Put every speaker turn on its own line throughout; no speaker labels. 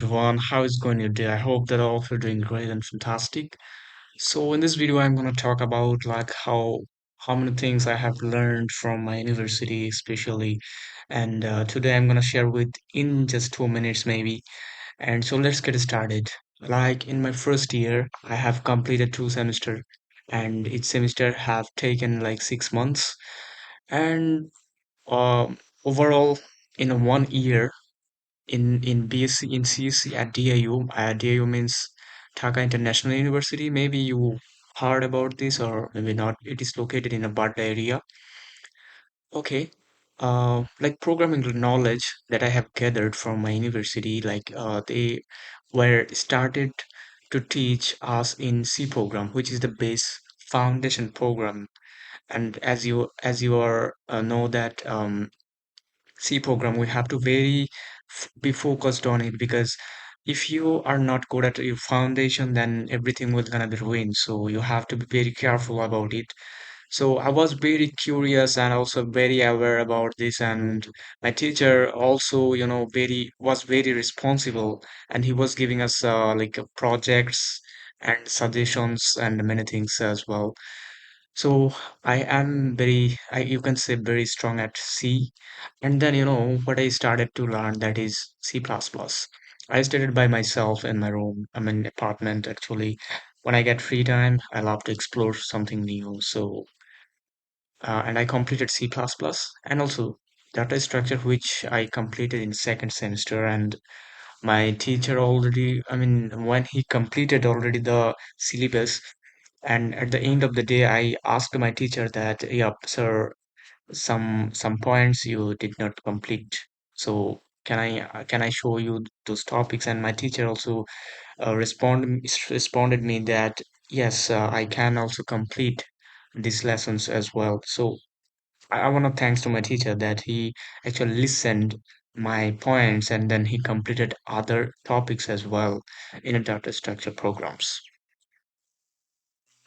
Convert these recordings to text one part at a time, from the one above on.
Everyone, how is going your day? I hope that all of you are doing great and fantastic. So in this video, I'm going to talk about like how many things I have learned from my university, especially, and today I'm going to share with in just 2 minutes maybe. And so let's get started. Like in my first year, I have completed 2 semester, and each semester have taken like 6 months, and overall in 1 year in BSc in CSE at DIU. DIU means Dhaka International University. Maybe you heard about this or maybe not. It is located in a Barda area. Okay. Like programming knowledge that I have gathered from my university, like they were started to teach us in C program, which is the base foundation program. And as you are know that C program, we have to be focused on it because if you are not good at your foundation, then everything will gonna be ruined. So you have to be very careful about it. So I was very curious and also very aware about this, and my teacher also, was very responsible, and he was giving us projects and suggestions and many things as well. So I am you can say very strong at C. And then, what I started to learn that is C++. I studied by myself in my room. I'm in an apartment actually. When I get free time, I love to explore something new. And I completed C++ and also data structure, which I completed in second semester. And my teacher already, when he completed already the syllabus, and at the end of the day, I asked my teacher that, yeah, sir, some points you did not complete. So can I show you those topics? And my teacher also responded me that yes, I can also complete these lessons as well. So I want to thanks to my teacher that he actually listened my points and then he completed other topics as well in a data structure programs.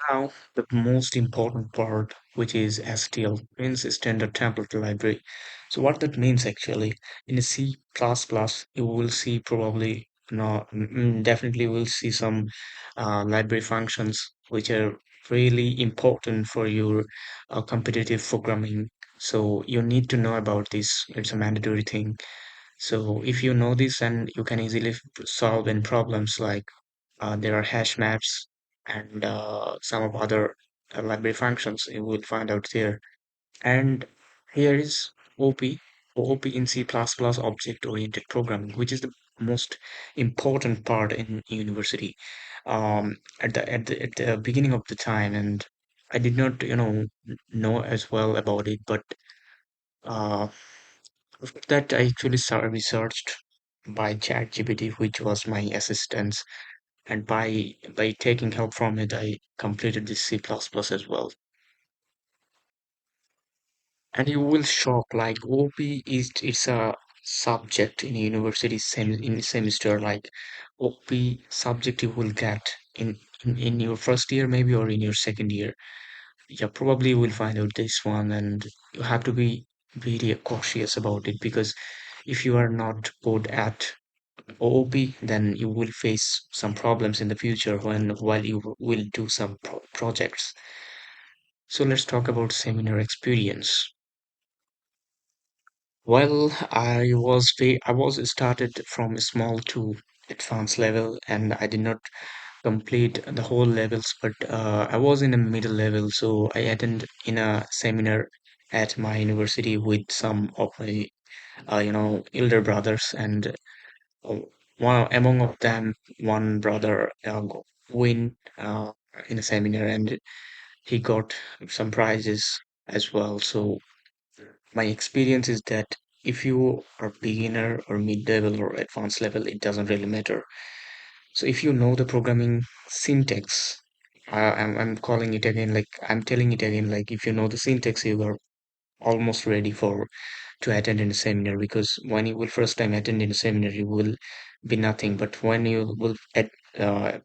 Now, the most important part, which is STL, means Standard Template Library. So what that means actually, in a C++, you will see probably, no, definitely will see some library functions which are really important for your competitive programming. So you need to know about this. It's a mandatory thing. So if you know this, and you can easily solve in problems like there are hash maps and some of other library functions you will find out there. And here is OP, OP in C++ object-oriented programming, which is the most important part in university. At the beginning of the time, and I did not, know as well about it, but uh, after that I actually started researched by ChatGPT, which was my assistant, and by taking help from it, I completed this C++ as well. And you will shock like OP is it's a subject in university in semester like OP subject you will get in your first year maybe or in your second year. Yeah, probably you will find out this one, and you have to be very cautious about it because if you are not good at OOP, then you will face some problems in the future while you will do some projects. So let's talk about seminar experience. Well, I was started from small to advanced level, and I did not complete the whole levels, but I was in a middle level, so I attended in a seminar at my university with some of my elder brothers, and uh, one among of them, one brother win in a seminar, and he got some prizes as well. So my experience is that if you are beginner or mid-level or advanced level, it doesn't really matter. So if you know the programming syntax, I'm calling it again, like I'm telling it again, like if you know the syntax, you are almost ready for to attend in a seminar, because when you will first time attend in a seminar, you will be nothing. But when you will uh,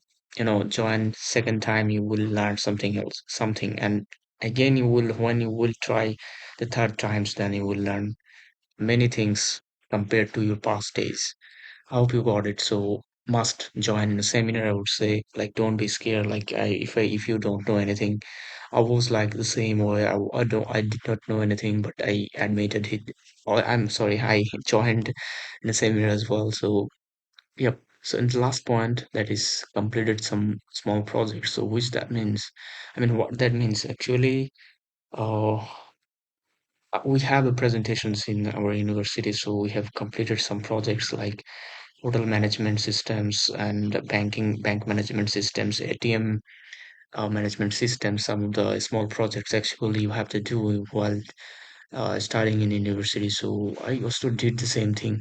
join second time, you will learn something else, something, and again you will when you will try the third times, then you will learn many things compared to your past days. I hope you got it. So must join the seminar. I would say, like, don't be scared. Like, if you don't know anything, I was like the same way. I did not know anything, but I admitted it. Or I'm sorry, I joined in the seminar as well. So yep. So in the last point, that is completed some small projects. So which that means, I mean, what that means actually, uh, we have the presentations in our university. So we have completed some projects like hotel management systems and bank management systems, ATM management systems. Some of the small projects actually you have to do while studying in university. So I also did the same thing.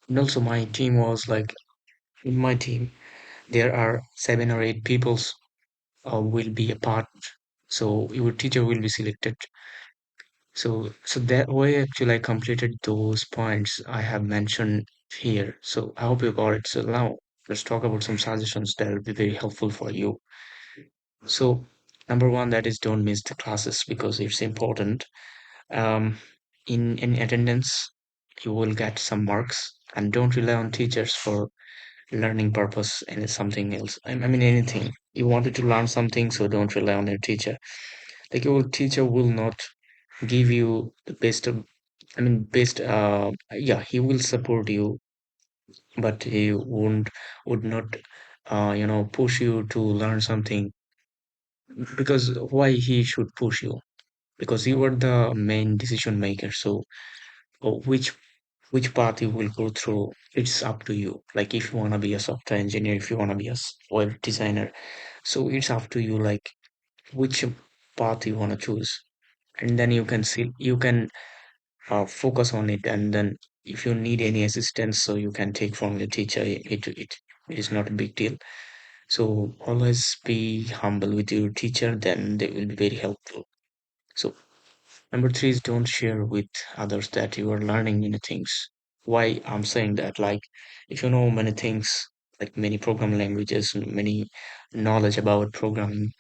And also my team was like, in my team there are 7 or 8 people will be a part. So your teacher will be selected. So that way actually I completed those points I have mentioned here. So I hope you got it. So now let's talk about some suggestions that will be very helpful for you. So number one, that is don't miss the classes because it's important. Um, in attendance, you will get some marks, and don't rely on teachers for learning purpose and something else. I mean anything. You wanted to learn something, so don't rely on your teacher. Like your teacher will not give you the best of, I mean best yeah, he will support you, but he would not push you to learn something, because why he should push you? Because you are the main decision maker. So which path you will go through, it's up to you. Like if you want to be a software engineer, if you want to be a web designer, so it's up to you, like which path you want to choose. And then you can see, you can focus on it, and then if you need any assistance, so you can take from your teacher. It is not a big deal. So always be humble with your teacher, then they will be very helpful. So number three is don't share with others that you are learning many things. Why I'm saying that, like if you know many things, like many programming languages, many knowledge about programming,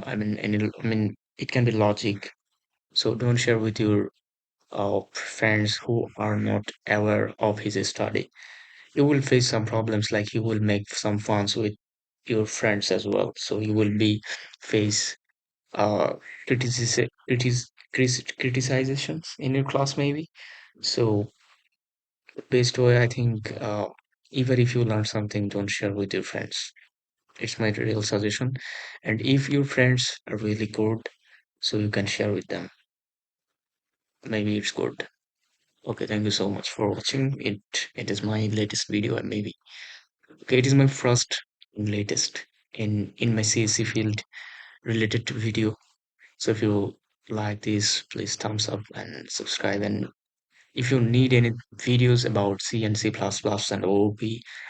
I mean it can be logic. So don't share with your friends who are not aware of his study. You will face some problems, like you will make some funs with your friends as well. So you will be face criticisms in your class maybe. So best way I think, even if you learn something, don't share with your friends. It's my real suggestion. And if your friends are really good, so you can share with them. Maybe it's good. Okay, thank you so much for watching it. It is my latest video, and maybe okay, it is my first and latest in my CSE field related to video. So if you like this, please thumbs up and subscribe. And if you need any videos about C and C++ and OOP,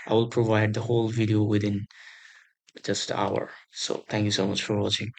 I will provide the whole video within just an hour. So thank you so much for watching.